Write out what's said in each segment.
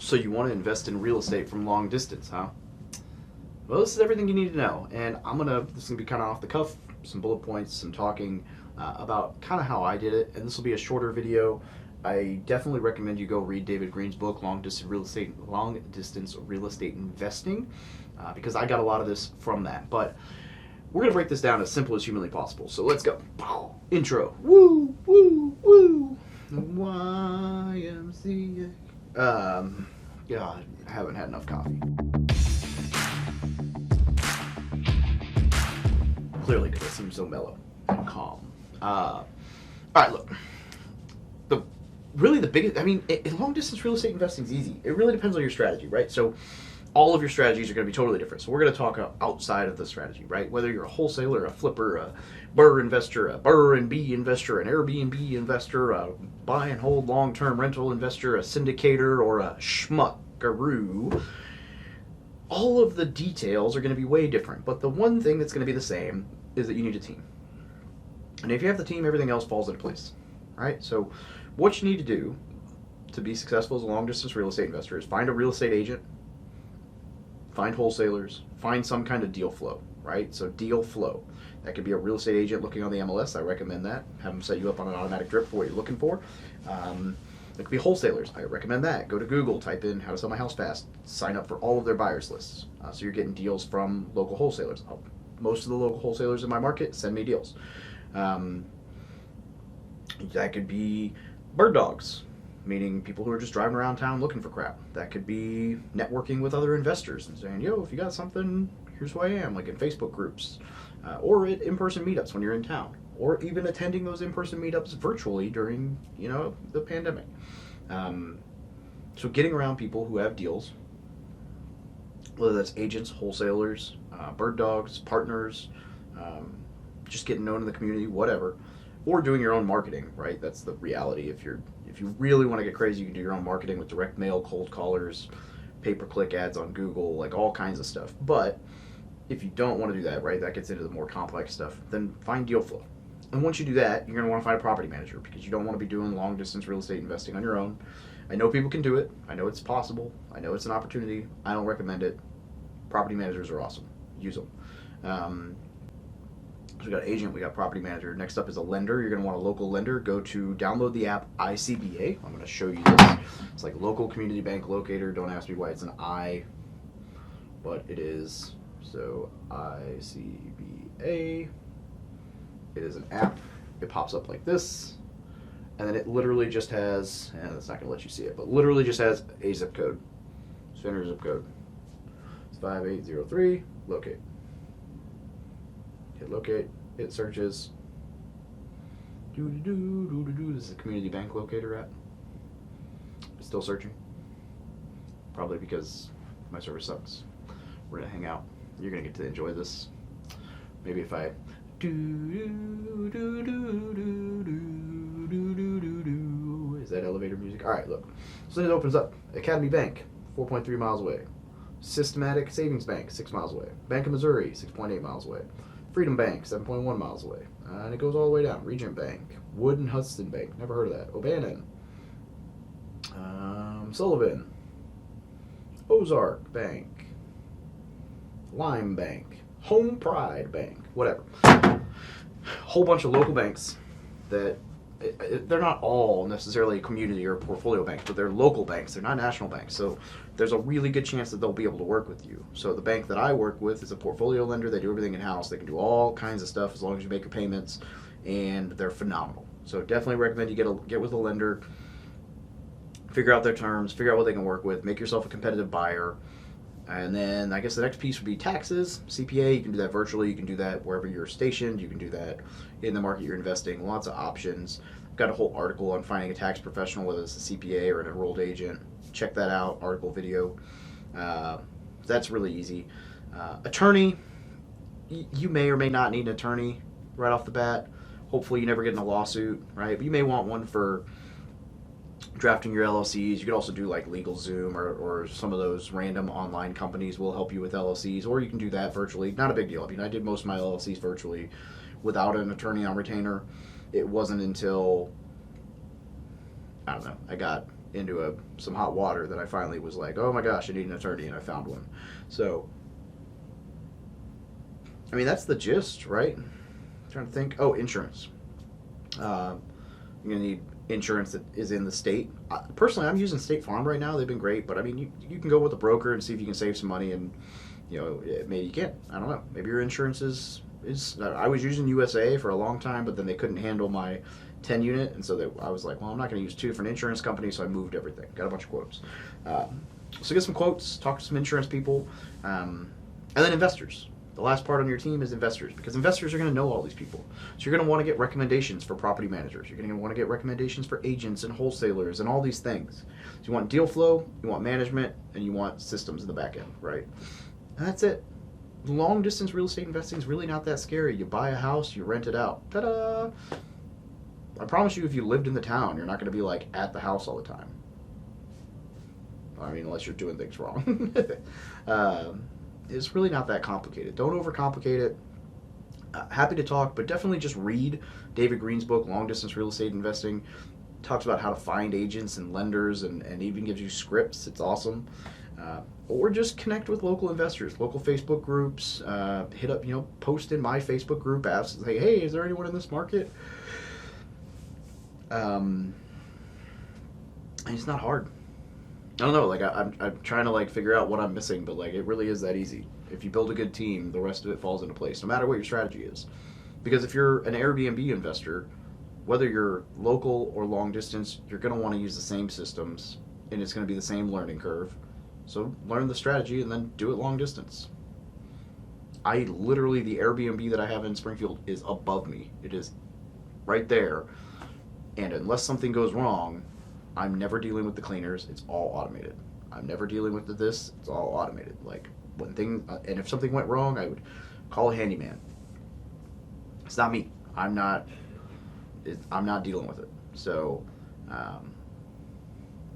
So you want to invest in real estate from long distance, huh? Well, this is everything you need to know, and this is gonna be kind of off the cuff, some bullet points, some talking about kind of how I did it, and this will be a shorter video. I definitely recommend you go read David Green's book, Long Distance Real Estate Investing, because I got a lot of this from that. But we're gonna break this down as simple as humanly possible. So let's go. Intro. Woo, woo, woo. YMCA. God, I haven't had enough coffee. Clearly, because I seem so mellow and calm. All right, look. The biggest, long distance real estate investing is easy. It really depends on your strategy, right? So all of your strategies are going to be totally different. So we're going to talk outside of the strategy, right? Whether you're a wholesaler, a flipper, a BRRRR investor, a BRRRR and B investor, an Airbnb investor, a buy and hold long-term rental investor, a syndicator, or a schmuckaroo, all of the details are going to be way different. But the one thing that's going to be the same is that you need a team. And if you have the team, everything else falls into place, right? So what you need to do to be successful as a long-distance real estate investor is find a real estate agent, find wholesalers, find some kind of deal flow, right? So deal flow. That could be a real estate agent looking on the MLS. I recommend that. Have them set you up on an automatic drip for what you're looking for. It could be wholesalers. I recommend that. Go to Google, type in how to sell my house fast, sign up for all of their buyers lists. So you're getting deals from local wholesalers. Most of the local wholesalers in my market send me deals. That could be bird dogs, meaning people who are just driving around town looking for crap. That could be networking with other investors and saying, yo, if you got something, here's who I am, like in Facebook groups, or at in-person meetups when you're in town, or even attending those in-person meetups virtually during, the pandemic. So getting around people who have deals, whether that's agents, wholesalers, bird dogs, partners, just getting known in the community, whatever, or doing your own marketing, right? That's the reality. If you really want to get crazy, you can do your own marketing with direct mail, cold callers, pay-per-click ads on Google, like all kinds of stuff. But if you don't want to do that, right, that gets into the more complex stuff, then find deal flow. And once you do that, you're going to want to find a property manager because you don't want to be doing long-distance real estate investing on your own. I know people can do it. I know it's possible. I know it's an opportunity. I don't recommend it. Property managers are awesome. Use them. So we got agent, we got property manager. Next up is a lender. You're going to want a local lender. Download the app ICBA. I'm going to show you this. It's like Local Community Bank Locator. Don't ask me why it's an I, but it is. So ICBA. It is an app. It pops up like this. And then it literally just has, and it's not going to let you see it, but literally just has a zip code. So enter zip code. It's 5803. Locate. Hit locate, it searches. This is a community bank locator app. It's still searching. Probably because my service sucks. We're gonna hang out. You're gonna get to enjoy this. Maybe if I is that elevator music? Alright, look. So it opens up. Academy Bank, 4.3 miles away. Systematic Savings Bank, 6 miles away. Bank of Missouri, 6.8 miles away. Freedom Bank, 7.1 miles away. And it goes all the way down. Regent Bank, Wood and Hudson Bank, never heard of that. O'Bannon, Sullivan, Ozark Bank, Lime Bank, Home Pride Bank, whatever. Whole bunch of local banks that they're not all necessarily community or portfolio banks, but they're local banks. They're not national banks. So there's a really good chance that they'll be able to work with you. So the bank that I work with is a portfolio lender. They do everything in-house. They can do all kinds of stuff as long as you make your payments, and they're phenomenal. So definitely recommend you get with a lender, figure out their terms, figure out what they can work with, make yourself a competitive buyer. And then I guess the next piece would be taxes, CPA. You can do that virtually. You can do that wherever you're stationed. You can do that in the market you're investing. Lots of options. I've got a whole article on finding a tax professional, whether it's a CPA or an enrolled agent. Check that out, article, video. That's really easy. Attorney, you may or may not need an attorney right off the bat. Hopefully you never get in a lawsuit, right? But you may want one for drafting your LLCs. You could also do like LegalZoom or some of those random online companies will help you with LLCs, or you can do that virtually. Not a big deal. I mean, I did most of my LLCs virtually without an attorney on retainer. It wasn't until, I don't know, I got into some hot water that I finally was like, oh my gosh, I need an attorney, and I found one. So, I mean, that's the gist, right? I'm trying to think. Oh, insurance. You're gonna need insurance that is in the state. Personally, I'm using State Farm right now. They've been great, but I mean, you can go with a broker and see if you can save some money, and maybe you can't. I don't know. Maybe your insurance is. I was using USA for a long time, but then they couldn't handle my 10 unit, and so I was like, well, I'm not going to use two different insurance companies, so I moved everything. Got a bunch of quotes. So get some quotes, talk to some insurance people, and then investors. The last part on your team is investors, because investors are going to know all these people. So you're going to want to get recommendations for property managers. You're going to want to get recommendations for agents and wholesalers and all these things. So you want deal flow, you want management, and you want systems in the back end, right? And that's it. Long distance real estate investing is really not that scary. You buy a house, you rent it out. Ta-da! I promise you, if you lived in the town, you're not going to be like at the house all the time. I mean, unless you're doing things wrong. It's really not that complicated. Don't overcomplicate it. Happy to talk, but definitely just read David Green's book, Long Distance Real Estate Investing. Talks about how to find agents and lenders, and even gives you scripts. It's awesome. Or just connect with local investors, local Facebook groups. Hit up, post in my Facebook group, ask, say, hey, is there anyone in this market? And it's not hard. I don't know, like I'm trying to like figure out what I'm missing, but like it really is that easy. If you build a good team, the rest of it falls into place, no matter what your strategy is. Because if you're an Airbnb investor, whether you're local or long distance, you're going to want to use the same systems, and it's going to be the same learning curve. So learn the strategy and then do it long distance. The Airbnb that I have in Springfield is above me. It is right there. And unless something goes wrong, I'm never dealing with the cleaners. It's all automated. I'm never dealing with this. It's all automated. Like and if something went wrong, I would call a handyman. It's not me. I'm not dealing with it. So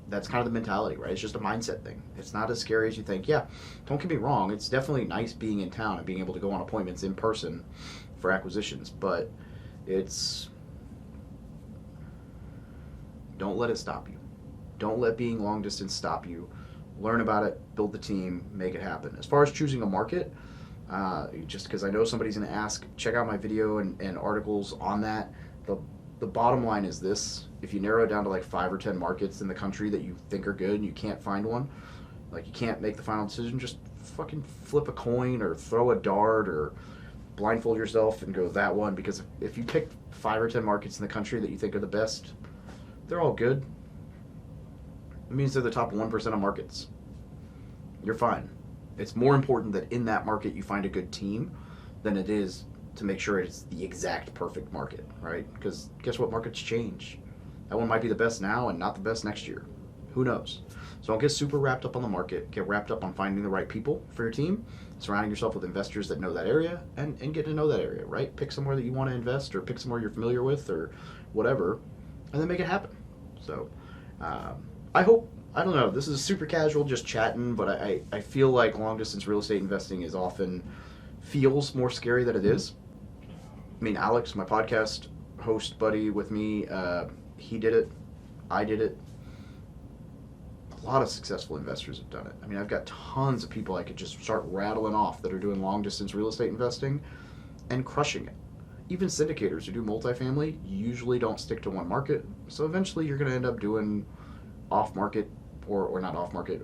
that's kind of the mentality, right? It's just a mindset thing. It's not as scary as you think. Yeah, don't get me wrong. It's definitely nice being in town and being able to go on appointments in person for acquisitions, but don't let it stop you. Don't let being long distance stop you. Learn about it, build the team, make it happen. As far as choosing a market, just because I know somebody's going to ask, check out my video and articles on that. The bottom line is this: if you narrow it down to like 5 or 10 markets in the country that you think are good and you can't find one, like you can't make the final decision, just fucking flip a coin or throw a dart or blindfold yourself and go that one. Because if you pick 5 or 10 markets in the country that you think are the best, they're all good. It means they're the top 1% of markets. You're fine. It's more important that in that market you find a good team than it is to make sure it's the exact perfect market, right? Because guess what? Markets change. That one might be the best now and not the best next year. Who knows? So don't get super wrapped up on the market. Get wrapped up on finding the right people for your team, surrounding yourself with investors that know that area, and get to know that area, right? Pick somewhere that you want to invest, or pick somewhere you're familiar with, or whatever, and then make it happen. So I don't know, this is super casual, just chatting, but I feel like long distance real estate investing feels more scary than it is. I mean, Alex, my podcast host buddy with me, he did it. I did it. A lot of successful investors have done it. I mean, I've got tons of people I could just start rattling off that are doing long distance real estate investing and crushing it. Even syndicators who do multifamily usually don't stick to one market. So eventually you're going to end up doing off-market or not off-market,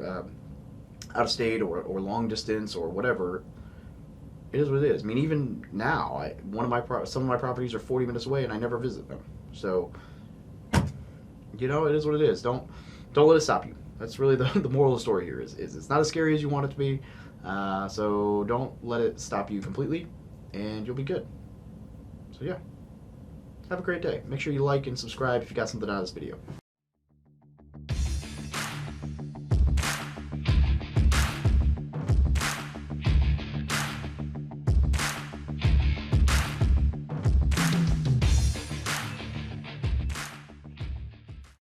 out-of-state or long distance or whatever. It is what it is. I mean, even now, some of my properties are 40 minutes away and I never visit them. So, it is what it is. Don't let it stop you. That's really the moral of the story here is it's not as scary as you want it to be. So don't let it stop you completely, and you'll be good. So yeah, have a great day. Make sure you like and subscribe if you got something out of this video.